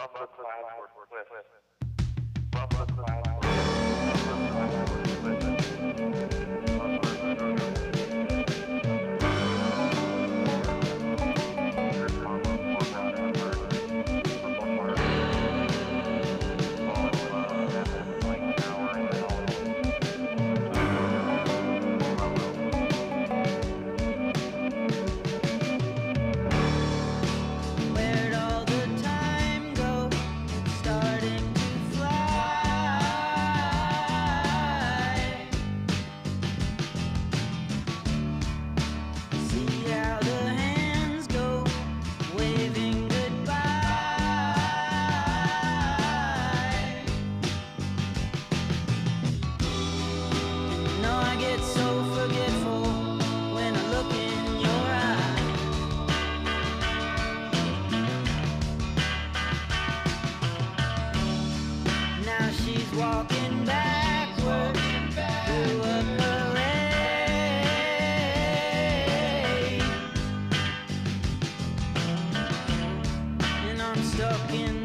Bumper clouds were split. Bumper clouds were split. Where'd all the time go? It's starting to fly. See how the hands go, waving goodbye. And I get so forgetful when I look in your eyes. Now she's walking backward through a parade, and I'm stuck in